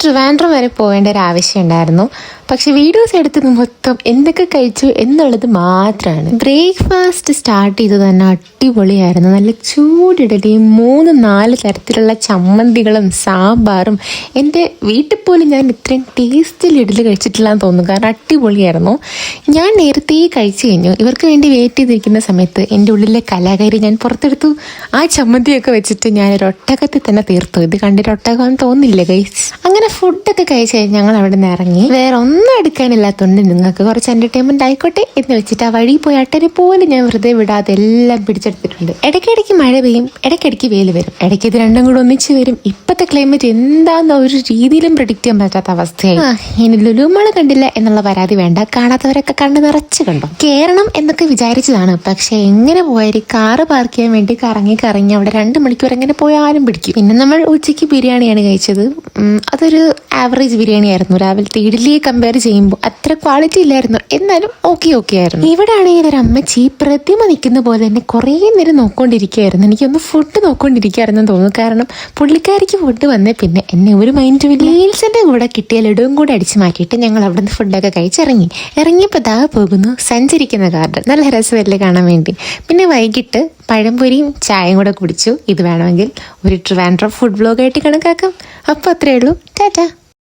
ട്രിവാൻഡ്രം വരെ പോകേണ്ട ഒരു ആവശ്യം ഉണ്ടായിരുന്നു. പക്ഷെ വീഡിയോസ് എടുത്തത് മൊത്തം എന്തൊക്കെ കഴിച്ചു എന്നുള്ളത് മാത്രമാണ്. ബ്രേക്ക്ഫാസ്റ്റ് സ്റ്റാർട്ട് ചെയ്ത് തന്നെ അടിപൊളിയായിരുന്നു. നല്ല ചൂടിടലിയും 3-4 തരത്തിലുള്ള ചമ്മന്തികളും സാമ്പാറും. എൻ്റെ വീട്ടിൽ പോലും ഞാൻ ഇത്രയും ടേസ്റ്റിൽ ഇഡലി കഴിച്ചിട്ടില്ലാന്ന് തോന്നുന്നു. കാരണം അടിപൊളിയായിരുന്നു. ഞാൻ നേരത്തെ കഴിച്ചു കഴിഞ്ഞു. ഇവർക്ക് വേണ്ടി വെയിറ്റ് ചെയ്തിരിക്കുന്ന സമയത്ത് എൻ്റെ ഉള്ളിലെ കലാകാരി ഞാൻ പുറത്തെടുത്തു. ആ ചമ്മന്തിയൊക്കെ വെച്ചിട്ട് ഞാനൊരു ഒട്ടകത്തിൽ തന്നെ തീർത്തു. ഇത് കണ്ടിട്ട് ഒട്ടകം തോന്നില്ല ഗൈസ്. അങ്ങനെ ഫുഡൊക്കെ കഴിച്ച് കഴിഞ്ഞ് ഞങ്ങൾ അവിടെ നിന്ന് ഇറങ്ങി. വേറെ ഒന്നും എടുക്കാനില്ലാത്തതുകൊണ്ട് നിങ്ങൾക്ക് കുറച്ച് എന്റർടൈൻമെന്റ് ആയിക്കോട്ടെ എന്ന് വെച്ചിട്ട് ആ വഴി പോയി അട്ടനെ പോലെ ഞാൻ വെറുതെ വിടാതെ എല്ലാം പിടിച്ചെടുത്തിട്ടുണ്ട്. ഇടയ്ക്കിടയ്ക്ക് മഴ പെയ്യും, ഇടയ്ക്കിടയ്ക്ക് വെയിൽ വരും, ഇടയ്ക്ക് ഇത് രണ്ടും കൂടെ ഒന്നിച്ച് വരും. ഇപ്പോഴത്തെ ക്ലൈമറ്റ് എന്താന്ന് ഒരു രീതിയിലും പ്രെഡിക്റ്റ് ചെയ്യാൻ പറ്റാത്ത അവസ്ഥയായി. ഇനി ലുലുമള കണ്ടില്ല എന്നുള്ള പരാതി വേണ്ട, കാണാത്തവരൊക്കെ കണ്ട് നിറച്ച് കണ്ടോ. കേറണം എന്നൊക്കെ വിചാരിച്ചതാണ്, പക്ഷെ എങ്ങനെ പോയാലും കാറ് പാർക്ക് ചെയ്യാൻ വേണ്ടി കറങ്ങി അവിടെ 2 മണിക്കൂർ എങ്ങനെ പോയാലും പിടിക്കും. പിന്നെ നമ്മൾ ഉച്ചയ്ക്ക് ബിരിയാണിയാണ് കഴിച്ചത്. അതൊരു ആവറേജ് ബിരിയാണി ആയിരുന്നു. രാവിലത്തെ ഇഡ്ഡലിയെ കമ്പയർ ചെയ്യുമ്പോൾ അത്ര ക്വാളിറ്റി ഇല്ലായിരുന്നു, എന്നാലും ഓക്കെ ആയിരുന്നു. ഇവിടെ ആണെങ്കിൽ ഒരു അമ്മച്ചി പ്രതിമ നിൽക്കുന്ന പോലെ തന്നെ കുറേ നേരം നോക്കിക്കൊണ്ടിരിക്കുകയായിരുന്നു. എനിക്കൊന്ന് ഫുഡ് നോക്കിക്കൊണ്ടിരിക്കുകയായിരുന്നു തോന്നുന്നു. കാരണം പുള്ളിക്കാരിക്ക് ഫുഡ് വന്നേ പിന്നെ എന്നെ ഒരു മൈൻഡും ഇല്ല. മീൽസിന്റെ കൂടെ കിട്ടിയ ലഡുവും കൂടെ അടിച്ചു മാറ്റിയിട്ട് ഞങ്ങൾ അവിടെ നിന്ന് ഫുഡൊക്കെ ഇറങ്ങിയപ്പോൾ ദാ പോകുന്നു സഞ്ചരിക്കുന്ന ഗാർഡൻ. നല്ല രസമല്ലേ കാണാൻ വേണ്ടി. പിന്നെ വൈകിട്ട് പഴംപൊരിയും ചായയും കൂടെ കുടിച്ചു. ഇത് വേണമെങ്കിൽ ഒരു ട്രിവാൻഡ്രം ഫുഡ് വ്ലോഗായിട്ട് കണക്കാക്കാം. അപ്പോൾ അത്രയേ ഉള്ളൂ. ടാറ്റാ.